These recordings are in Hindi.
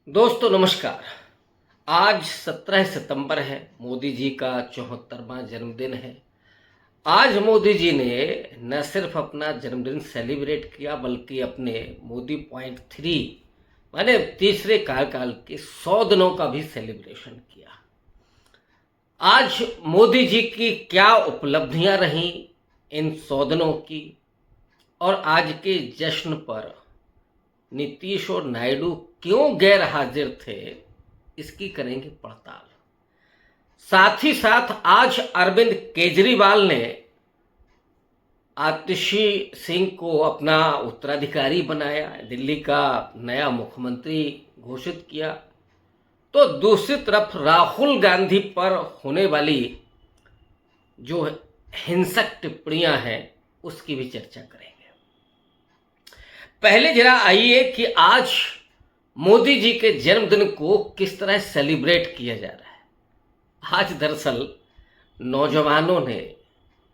दोस्तों नमस्कार। आज 17 सितंबर है, मोदी जी का 74वां जन्मदिन है। आज मोदी जी ने न सिर्फ अपना जन्मदिन सेलिब्रेट किया बल्कि अपने मोदी पॉइंट 3 माने तीसरे कार्यकाल के 100 दिनों का भी सेलिब्रेशन किया। आज मोदी जी की क्या उपलब्धियां रहीं इन 100 दिनों की, और आज के जश्न पर नीतीश और नायडू क्यों गैर हाजिर थे, इसकी करेंगे पड़ताल। साथ ही साथ आज अरविंद केजरीवाल ने आतिशी सिंह को अपना उत्तराधिकारी बनाया, दिल्ली का नया मुख्यमंत्री घोषित किया। तो दूसरी तरफ राहुल गांधी पर होने वाली जो हिंसक टिप्पणियां हैं उसकी भी चर्चा करेंगे। पहले जरा आइए कि आज मोदी जी के जन्मदिन को किस तरह सेलिब्रेट किया जा रहा है। आज दरअसल नौजवानों ने,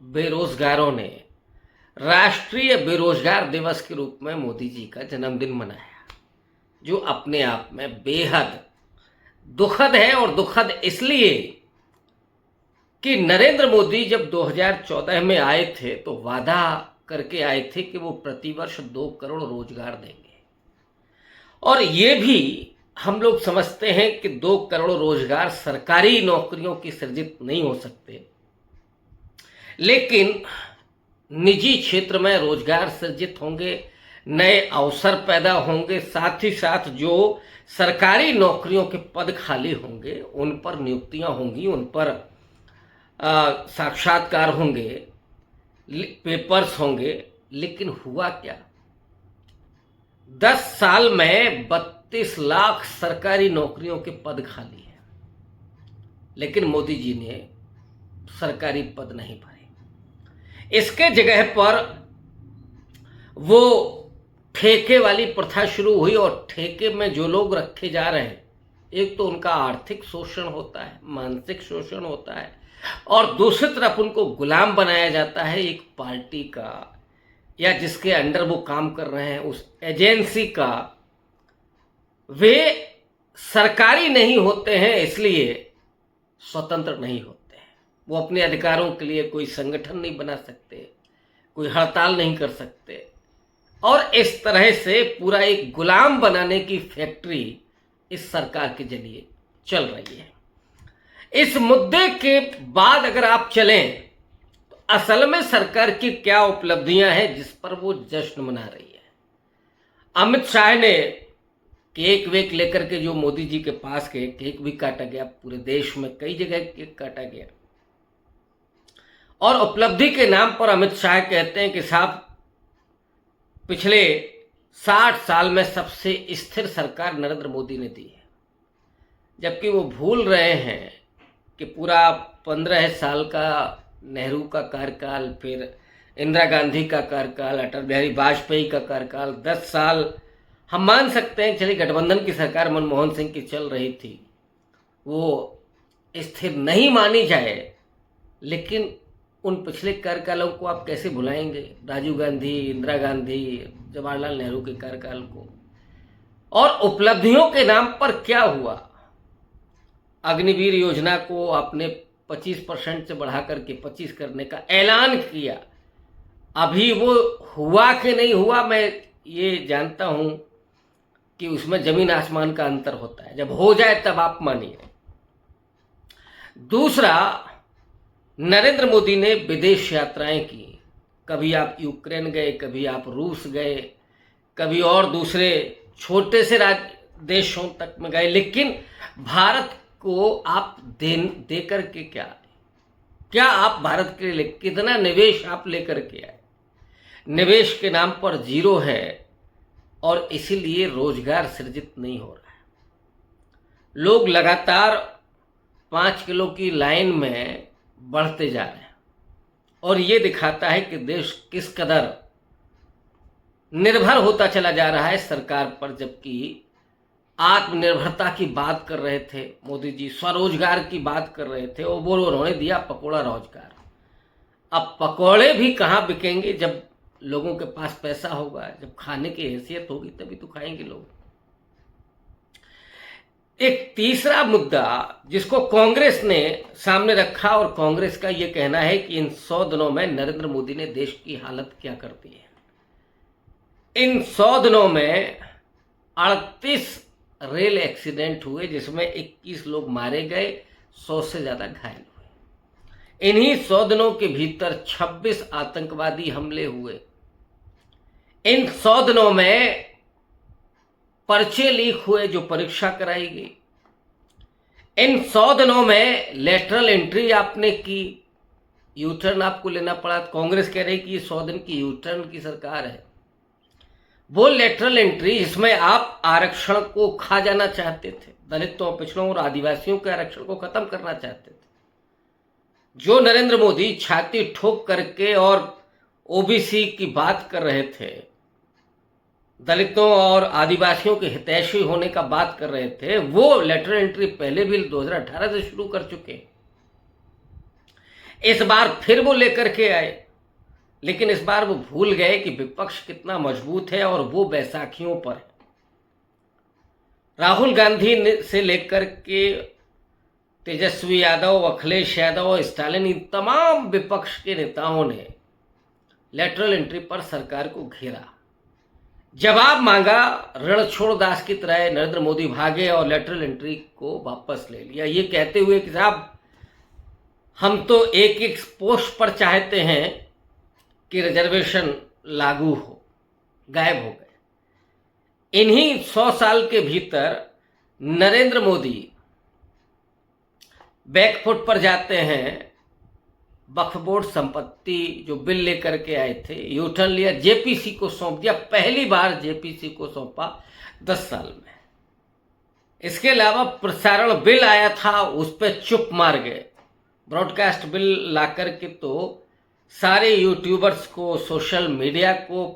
बेरोजगारों ने राष्ट्रीय बेरोजगार दिवस के रूप में मोदी जी का जन्मदिन मनाया, जो अपने आप में बेहद दुखद है। और दुखद इसलिए कि नरेंद्र मोदी जब 2014 में आए थे तो वादा करके आए थे कि वो प्रतिवर्ष 2 करोड़ रोजगार देंगे, और ये भी हम लोग समझते हैं कि 2 करोड़ रोजगार सरकारी नौकरियों की सृजित नहीं हो सकते, लेकिन निजी क्षेत्र में रोजगार सृजित होंगे, नए अवसर पैदा होंगे। साथ ही साथ जो सरकारी नौकरियों के पद खाली होंगे उन पर नियुक्तियां होंगी, उन पर साक्षात्कार होंगे, पेपर्स होंगे। लेकिन हुआ क्या, 10 साल में 32 लाख सरकारी नौकरियों के पद खाली हैं, लेकिन मोदी जी ने सरकारी पद नहीं भरे। इसके जगह पर वो ठेके वाली प्रथा शुरू हुई, और ठेके में जो लोग रखे जा रहे हैं, एक तो उनका आर्थिक शोषण होता है, मानसिक शोषण होता है, और दूसरी तरफ उनको गुलाम बनाया जाता है एक पार्टी का, या जिसके अंडर वो काम कर रहे हैं उस एजेंसी का। वे सरकारी नहीं होते हैं, इसलिए स्वतंत्र नहीं होते हैं। वो अपने अधिकारों के लिए कोई संगठन नहीं बना सकते, कोई हड़ताल नहीं कर सकते, और इस तरह से पूरा एक गुलाम बनाने की फैक्ट्री इस सरकार के जरिए चल रही है। इस मुद्दे के बाद अगर आप चलें तो असल में सरकार की क्या उपलब्धियां हैं जिस पर वो जश्न मना रही है। अमित शाह ने केक वेक लेकर के जो मोदी जी के पास गए, केक भी काटा गया, पूरे देश में कई जगह केक काटा गया, और उपलब्धि के नाम पर अमित शाह कहते हैं कि साहब पिछले 60 साल में सबसे स्थिर सरकार नरेंद्र मोदी ने दी है, जबकि वो भूल रहे हैं कि पूरा 15 साल का नेहरू का कार्यकाल, फिर इंदिरा गांधी का कार्यकाल, अटल बिहारी वाजपेयी का कार्यकाल, 10 साल हम मान सकते हैं चलिए गठबंधन की सरकार मनमोहन सिंह की चल रही थी, वो स्थिर नहीं मानी जाए, लेकिन उन पिछले कार्यकालों को आप कैसे भुलाएंगे, राजीव गांधी, इंदिरा गांधी, जवाहरलाल नेहरू के कार्यकाल को। और उपलब्धियों के नाम पर क्या हुआ, अग्निवीर योजना को आपने 25% से बढ़ा करके 25 करने का ऐलान किया। अभी वो हुआ कि नहीं हुआ, मैं ये जानता हूं कि उसमें जमीन आसमान का अंतर होता है, जब हो जाए तब आप मानिए। दूसरा, नरेंद्र मोदी ने विदेश यात्राएं की, कभी आप यूक्रेन गए, कभी आप रूस गए, कभी और दूसरे छोटे से देशों तक में गए, लेकिन भारत को आप दे करके क्या आप भारत के लिए कितना निवेश आप लेकर के आए। निवेश के नाम पर जीरो है, और इसीलिए रोजगार सृजित नहीं हो रहा है। लोग लगातार 5 किलो की लाइन में बढ़ते जा रहे हैं, और ये दिखाता है कि देश किस कदर निर्भर होता चला जा रहा है सरकार पर। जबकि आत्मनिर्भरता की बात कर रहे थे मोदी जी, स्वरोजगार की बात कर रहे थे, और वो उन्होंने दिया पकौड़ा रोजगार। अब पकौड़े भी कहाँ बिकेंगे जब लोगों के पास पैसा होगा, जब खाने की हैसियत होगी तभी तो खाएंगे लोग। एक तीसरा मुद्दा जिसको कांग्रेस ने सामने रखा, और कांग्रेस का यह कहना है कि इन 100 दिनों में नरेंद्र मोदी ने देश की हालत क्या कर दी है। इन 100 दिनों में 38 रेल एक्सीडेंट हुए, जिसमें 21 लोग मारे गए, 100 से ज्यादा घायल हुए। इन्हीं 100 दिनों के भीतर 26 आतंकवादी हमले हुए। इन 100 दिनों में पर्चे लीक हुए जो परीक्षा कराई गई। इन 100 दिनों में लेटरल एंट्री आपने की, यूटर्न आपको लेना पड़ा। कांग्रेस कह रही कि ये 100 दिन की यूटर्न की सरकार है। वो लेटरल एंट्री जिसमें आप आरक्षण को खा जाना चाहते थे, दलितों, पिछड़ों और आदिवासियों के आरक्षण को खत्म करना चाहते थे, जो नरेंद्र मोदी छाती ठोक करके और ओबीसी की बात कर रहे थे, दलितों और आदिवासियों के हितैषी होने का बात कर रहे थे, वो लेटरल एंट्री पहले भी 2018 से शुरू कर चुके। इस बार फिर वो लेकर के आए, लेकिन इस बार वो भूल गए कि विपक्ष कितना मजबूत है और वो बैसाखियों पर है। राहुल गांधी से लेकर के तेजस्वी यादव, अखिलेश यादव, स्टालिन, इन तमाम विपक्ष के नेताओं ने लेटरल एंट्री पर सरकार को घेरा, जवाब मांगा। रणछोड़ दास की तरह नरेंद्र मोदी भागे और लेटरल एंट्री को वापस ले लिया, ये कहते हुए कि साहब हम तो एक एक पोस्ट पर चाहते हैं कि रिजर्वेशन लागू हो। गायब हो गए। इन्हीं 100 साल के भीतर नरेंद्र मोदी बैकफुट पर जाते हैं। वक्फ बोर्ड संपत्ति जो बिल लेकर के आए थे, यूटर्न लिया, जेपीसी को सौंप दिया। पहली बार जेपीसी को सौंपा 10 साल में। इसके अलावा प्रसारण बिल आया था, उस पर चुप मार गए। ब्रॉडकास्ट बिल लाकर के तो सारे यूट्यूबर्स को, सोशल मीडिया को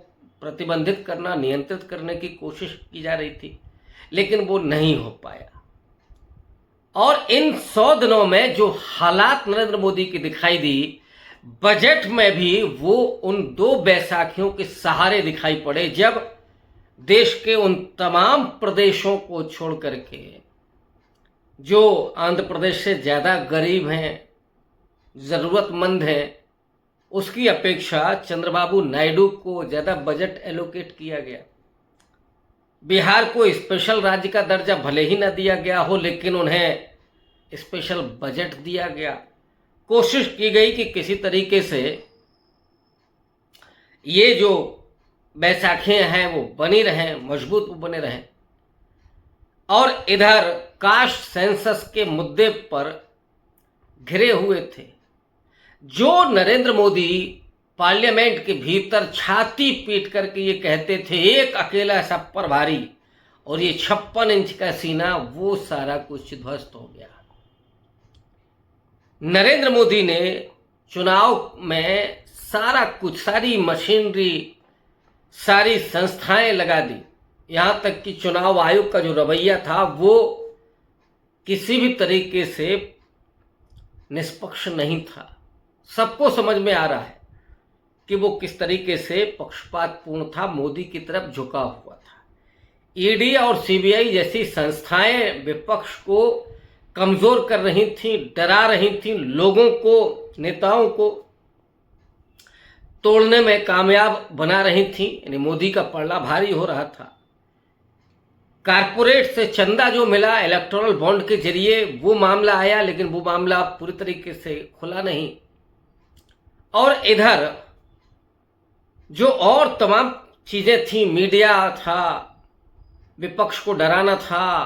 प्रतिबंधित करना, नियंत्रित करने की कोशिश की जा रही थी, लेकिन वो नहीं हो पाया। और इन 100 दिनों में जो हालात नरेंद्र मोदी की दिखाई दी, बजट में भी वो उन 2 बैसाखियों के सहारे दिखाई पड़े, जब देश के उन तमाम प्रदेशों को छोड़ करके जो आंध्र प्रदेश से ज्यादा गरीब हैं, जरूरतमंद हैं, उसकी अपेक्षा चंद्रबाबू नायडू को ज्यादा बजट एलोकेट किया गया। बिहार को स्पेशल राज्य का दर्जा भले ही न दिया गया हो, लेकिन उन्हें स्पेशल बजट दिया गया। कोशिश की गई कि किसी तरीके से ये जो बैसाखियां हैं वो बनी रहें, मजबूत बने रहें। और इधर कास्ट सेंसस के मुद्दे पर घिरे हुए थे, जो नरेंद्र मोदी पार्लियामेंट के भीतर छाती पीट करके ये कहते थे एक अकेला सब पर भारी, और ये 56 इंच का सीना, वो सारा कुछ ध्वस्त हो गया। नरेंद्र मोदी ने चुनाव में सारा कुछ, सारी मशीनरी, सारी संस्थाएं लगा दी। यहां तक कि चुनाव आयोग का जो रवैया था वो किसी भी तरीके से निष्पक्ष नहीं था। सबको समझ में आ रहा है कि वो किस तरीके से पक्षपातपूर्ण था, मोदी की तरफ झुका हुआ था। ईडी और सीबीआई जैसी संस्थाएं विपक्ष को कमजोर कर रही थीं, डरा रही थीं, लोगों को, नेताओं को तोड़ने में कामयाब बना रही थीं। यानी मोदी का पलड़ा भारी हो रहा था। कारपोरेट से चंदा जो मिला इलेक्टोरल बॉन्ड के जरिए, वो मामला आया, लेकिन वो मामला पूरी तरीके से खुला नहीं। और इधर जो और तमाम चीजें थी, मीडिया था, विपक्ष को डराना था,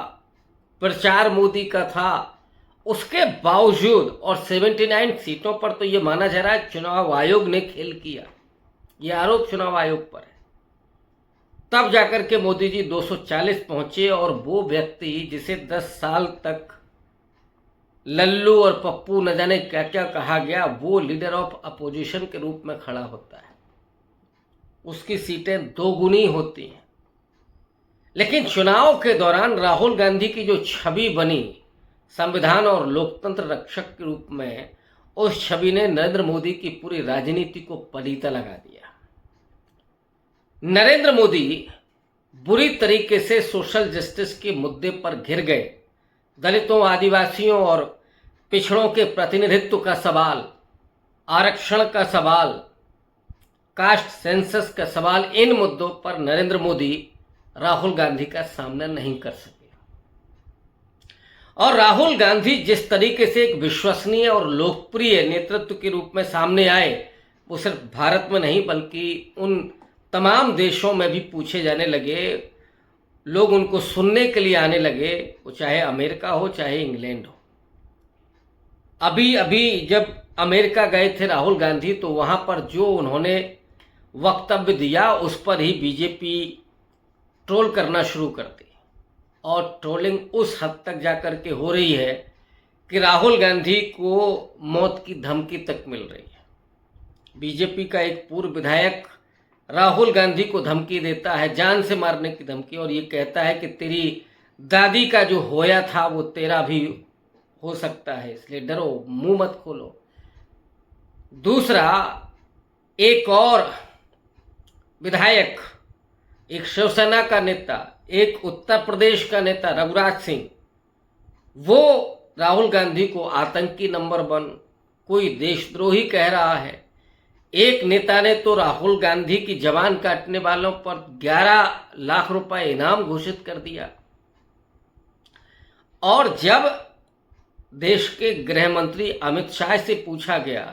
प्रचार मोदी का था, उसके बावजूद, और 79 सीटों पर तो ये माना जा रहा है चुनाव आयोग ने खेल किया। ये आरोप चुनाव आयोग पर है। तब जाकर के मोदी जी 240 पहुंचे, और वो व्यक्ति जिसे 10 साल तक लल्लू और पप्पू न जाने क्या क्या कहा गया, वो लीडर ऑफ अपोजिशन के रूप में खड़ा होता है। उसकी सीटें 2 गुनी होती हैं। लेकिन चुनाव के दौरान राहुल गांधी की जो छवि बनी संविधान और लोकतंत्र रक्षक के रूप में, उस छवि ने नरेंद्र मोदी की पूरी राजनीति को पलीता लगा दिया। नरेंद्र मोदी बुरी तरीके से सोशल जस्टिस के मुद्दे पर घिर गए। दलितों, आदिवासियों और पिछड़ों के प्रतिनिधित्व का सवाल, आरक्षण का सवाल, कास्ट सेंसस का सवाल, इन मुद्दों पर नरेंद्र मोदी राहुल गांधी का सामना नहीं कर सके। और राहुल गांधी जिस तरीके से एक विश्वसनीय और लोकप्रिय नेतृत्व के रूप में सामने आए, वो सिर्फ भारत में नहीं बल्कि उन तमाम देशों में भी पूछे जाने लगे, लोग उनको सुनने के लिए आने लगे, वो चाहे अमेरिका हो चाहे इंग्लैंड हो। अभी अभी जब अमेरिका गए थे राहुल गांधी, तो वहाँ पर जो उन्होंने वक्तव्य दिया उस पर ही बीजेपी ट्रोल करना शुरू कर दी, और ट्रोलिंग उस हद तक जाकर के हो रही है कि राहुल गांधी को मौत की धमकी तक मिल रही है। बीजेपी का एक पूर्व विधायक राहुल गांधी को धमकी देता है, जान से मारने की धमकी, और ये कहता है कि तेरी दादी का जो होया था वो तेरा भी हो सकता है, इसलिए डरो, मुंह मत खोलो। दूसरा, एक और विधायक, एक शिवसेना का नेता, एक उत्तर प्रदेश का नेता रघुराज सिंह, वो राहुल गांधी को आतंकी नंबर 1, कोई देशद्रोही कह रहा है। एक नेता ने तो राहुल गांधी की जबान काटने वालों पर 11 लाख रुपए इनाम घोषित कर दिया। और जब देश के गृह मंत्री अमित शाह से पूछा गया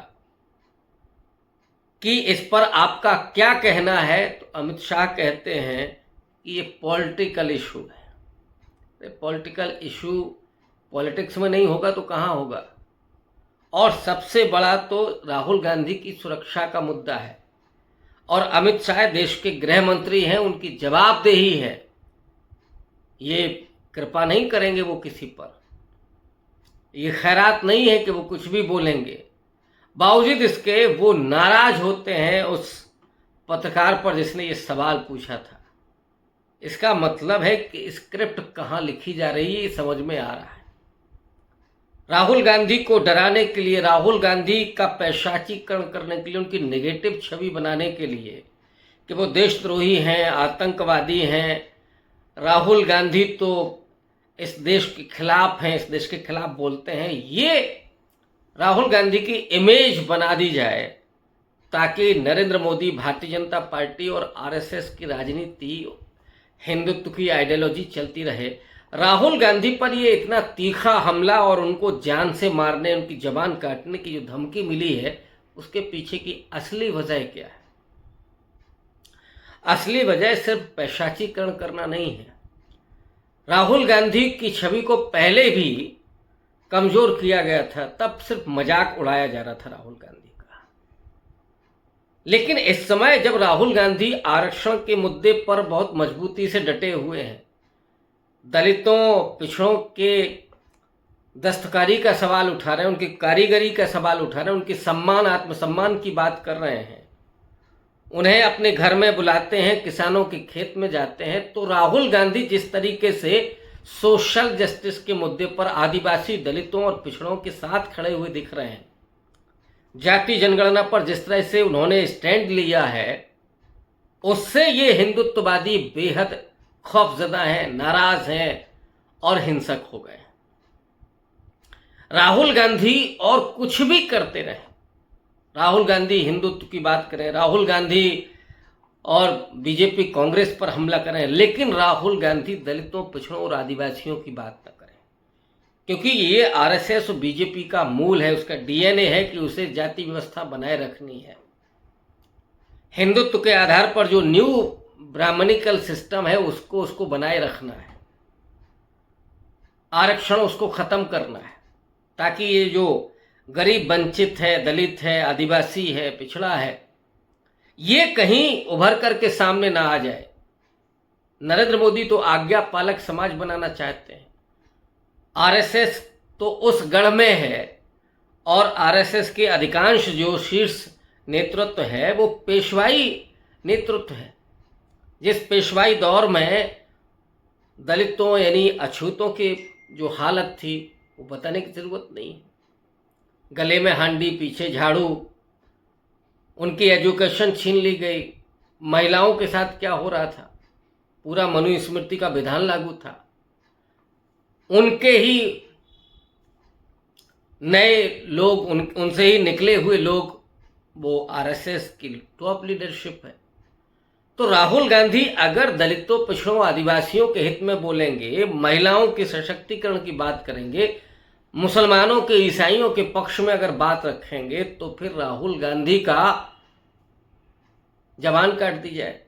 कि इस पर आपका क्या कहना है, तो अमित शाह कहते हैं कि ये पॉलिटिकल इशू है। पॉलिटिकल इशू पॉलिटिक्स में नहीं होगा तो कहाँ होगा। और सबसे बड़ा तो राहुल गांधी की सुरक्षा का मुद्दा है, और अमित शाह देश के गृह मंत्री हैं, उनकी जवाबदेही है। ये कृपा नहीं करेंगे वो किसी पर, ये खैरात नहीं है कि वो कुछ भी बोलेंगे। बावजूद इसके वो नाराज होते हैं उस पत्रकार पर जिसने ये सवाल पूछा था। इसका मतलब है कि स्क्रिप्ट कहाँ लिखी जा रही है ये समझ में आ रहा है। राहुल गांधी को डराने के लिए, राहुल गांधी का पैशाचीकरण करने के लिए, उनकी नेगेटिव छवि बनाने के लिए कि वो देशद्रोही हैं, आतंकवादी हैं, राहुल गांधी तो इस देश के खिलाफ हैं, इस देश के खिलाफ बोलते हैं, ये राहुल गांधी की इमेज बना दी जाए ताकि नरेंद्र मोदी, भारतीय जनता पार्टी और आरएसएस की राजनीति, हिंदुत्व की आइडियोलॉजी चलती रहे। राहुल गांधी पर ये इतना तीखा हमला और उनको जान से मारने, उनकी जबान काटने की जो धमकी मिली है, उसके पीछे की असली वजह क्या है? असली वजह सिर्फ पैशाचीकरण करना नहीं है। राहुल गांधी की छवि को पहले भी कमजोर किया गया था, तब सिर्फ मजाक उड़ाया जा रहा था राहुल गांधी का। लेकिन इस समय जब राहुल गांधी आरक्षण के मुद्दे पर बहुत मजबूती से डटे हुए हैं, दलितों, पिछड़ों के दस्तकारी का सवाल उठा रहे हैं, उनकी कारीगरी का सवाल उठा रहे हैं, उनकी सम्मान, आत्मसम्मान की बात कर रहे हैं, उन्हें अपने घर में बुलाते हैं, किसानों के खेत में जाते हैं, तो राहुल गांधी जिस तरीके से सोशल जस्टिस के मुद्दे पर आदिवासी, दलितों और पिछड़ों के साथ खड़े हुए दिख रहे हैं, जाति जनगणना पर जिस तरह से उन्होंने स्टैंड लिया है, उससे ये हिंदुत्ववादी बेहद खौफजदा हैं, नाराज हैं और हिंसक हो गए। राहुल गांधी और कुछ भी करते रहे, राहुल गांधी हिंदुत्व की बात करें, राहुल गांधी और बीजेपी कांग्रेस पर हमला करें, लेकिन राहुल गांधी दलितों, पिछड़ों और आदिवासियों की बात न करें, क्योंकि ये आरएसएस और बीजेपी का मूल है, उसका डीएनए है कि उसे जाति व्यवस्था बनाए रखनी है। हिंदुत्व के आधार पर जो न्यू ब्राह्मणिकल सिस्टम है उसको बनाए रखना है, आरक्षण उसको खत्म करना है, ताकि ये जो गरीब, वंचित है, दलित है, आदिवासी है, पिछड़ा है, ये कहीं उभर करके सामने ना आ जाए। नरेंद्र मोदी तो आज्ञा पालक समाज बनाना चाहते हैं, आरएसएस तो उस गढ़ में है, और आरएसएस के अधिकांश जो शीर्ष नेतृत्व है वो पेशवाई नेतृत्व है, जिस पेशवाई दौर में दलितों यानी अछूतों की जो हालत थी वो बताने की जरूरत नहीं। गले में हांडी, पीछे झाड़ू, उनकी एजुकेशन छीन ली गई, महिलाओं के साथ क्या हो रहा था, पूरा मनुस्मृति का विधान लागू था। उनके ही नए लोग, उनसे ही निकले हुए लोग, वो आरएसएस की टॉप लीडरशिप है। तो राहुल गांधी अगर दलितों, पिछड़ों, आदिवासियों के हित में बोलेंगे, महिलाओं के सशक्तिकरण की बात करेंगे, मुसलमानों के, ईसाइयों के पक्ष में अगर बात रखेंगे, तो फिर राहुल गांधी का जबान काट दी जाए,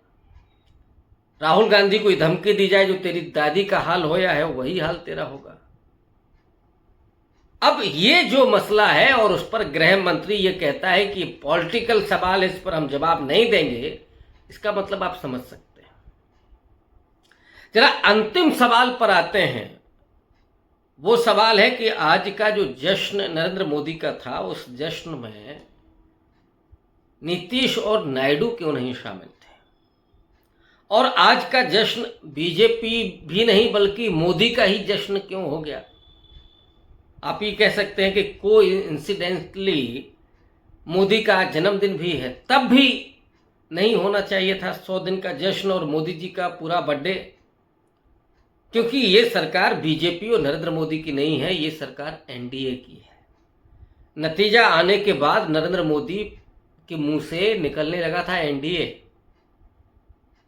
राहुल गांधी को धमकी दी जाए, जो तेरी दादी का हाल होया है वही हाल तेरा होगा। अब ये जो मसला है और उस पर गृह मंत्री ये कहता है कि पॉलिटिकल सवाल, इस पर हम जवाब नहीं देंगे, इसका मतलब आप समझ सकते हैं। जरा अंतिम सवाल पर आते हैं। वो सवाल है कि आज का जो जश्न नरेंद्र मोदी का था, उस जश्न में नीतीश और नायडू क्यों नहीं शामिल थे? और आज का जश्न बीजेपी भी नहीं बल्कि मोदी का ही जश्न क्यों हो गया? आप ये कह सकते हैं कि कोइंसिडेंटली मोदी का जन्मदिन भी है, तब भी नहीं होना चाहिए था 100 दिन का जश्न और मोदी जी का पूरा बर्थडे, क्योंकि ये सरकार बीजेपी और नरेंद्र मोदी की नहीं है, ये सरकार एनडीए की है। नतीजा आने के बाद नरेंद्र मोदी के मुंह से निकलने लगा था एनडीए,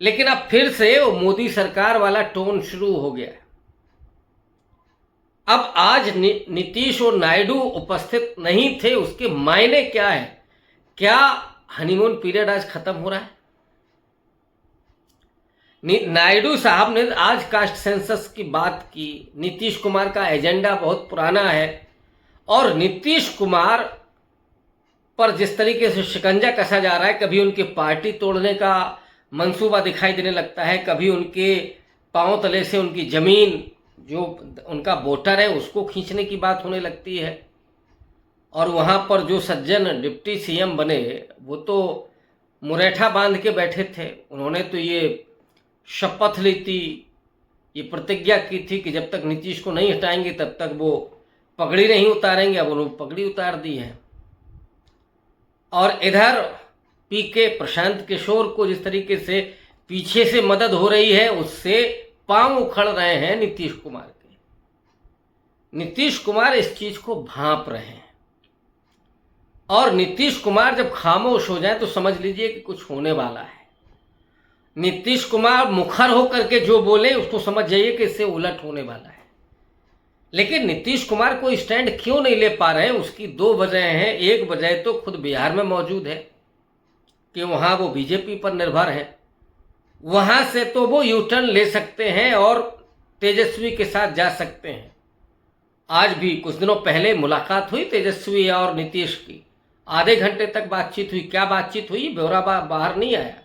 लेकिन अब फिर से वो मोदी सरकार वाला टोन शुरू हो गया। अब आज नीतीश और नायडू उपस्थित नहीं थे, उसके मायने क्या है? क्या हनीमून पीरियड आज खत्म हो रहा है? नायडू साहब ने आज कास्ट सेंसस की बात की। नीतीश कुमार का एजेंडा बहुत पुराना है और नीतीश कुमार पर जिस तरीके से शिकंजा कसा जा रहा है, कभी उनकी पार्टी तोड़ने का मंसूबा दिखाई देने लगता है, कभी उनके पांव तले से उनकी जमीन, जो उनका वोटर है, उसको खींचने की बात होने लगती है। और वहाँ पर जो सज्जन डिप्टी सीएम बने, वो तो मुरैठा बांध के बैठे थे। उन्होंने तो ये शपथ ली थी, ये प्रतिज्ञा की थी कि जब तक नीतीश को नहीं हटाएंगे तब तक वो पगड़ी नहीं उतारेंगे। अब उन्होंने पगड़ी उतार दी है। और इधर पीके प्रशांत किशोर को जिस तरीके से पीछे से मदद हो रही है, उससे पांव उखड़ रहे हैं नीतीश कुमार के। नीतीश कुमार इस चीज को भांप रहे हैं और नीतीश कुमार जब खामोश हो जाए तो समझ लीजिए कि कुछ होने वाला है। नीतीश कुमार मुखर होकर के जो बोले उसको समझ जाइए कि इससे उलट होने वाला है। लेकिन नीतीश कुमार को स्टैंड क्यों नहीं ले पा रहे हैं, उसकी दो वजह हैं। एक वजह तो खुद बिहार में मौजूद है कि वहां वो बीजेपी पर निर्भर है, वहां से तो वो यू टर्न ले सकते हैं और तेजस्वी के साथ जा सकते हैं। आज भी कुछ दिनों पहले मुलाकात हुई तेजस्वी और नीतीश की, आधे घंटे तक बातचीत हुई। क्या बातचीत हुई, ब्यौरा बाहर नहीं आया।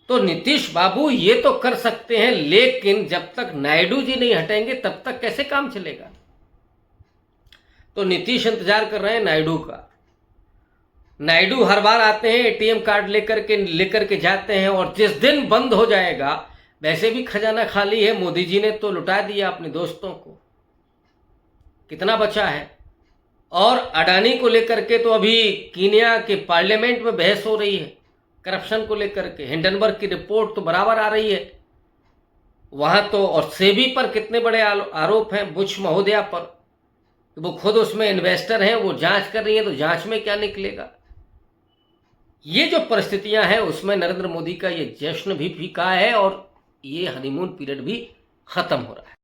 तो नीतीश बाबू ये तो कर सकते हैं, लेकिन जब तक नायडू जी नहीं हटेंगे तब तक कैसे काम चलेगा? तो नीतीश इंतजार कर रहे हैं नायडू का। नायडू हर बार आते हैं, एटीएम कार्ड लेकर के जाते हैं और जिस दिन बंद हो जाएगा, वैसे भी खजाना खाली है, मोदी जी ने तो लुटा दिया अपने दोस्तों को, कितना बचा है। और अडानी को लेकर के तो अभी कीनिया के पार्लियामेंट में बहस हो रही है करप्शन को लेकर के। हिंडनबर्ग की रिपोर्ट तो बराबर आ रही है वहां तो, और सेबी पर कितने बड़े आरोप हैं बुश महोदया पर, वो खुद उसमें इन्वेस्टर हैं, वो जांच कर रही है। तो जांच में क्या निकलेगा? ये जो परिस्थितियां हैं उसमें नरेंद्र मोदी का ये जश्न भी फीका है और ये हनीमून पीरियड भी खत्म हो रहा है।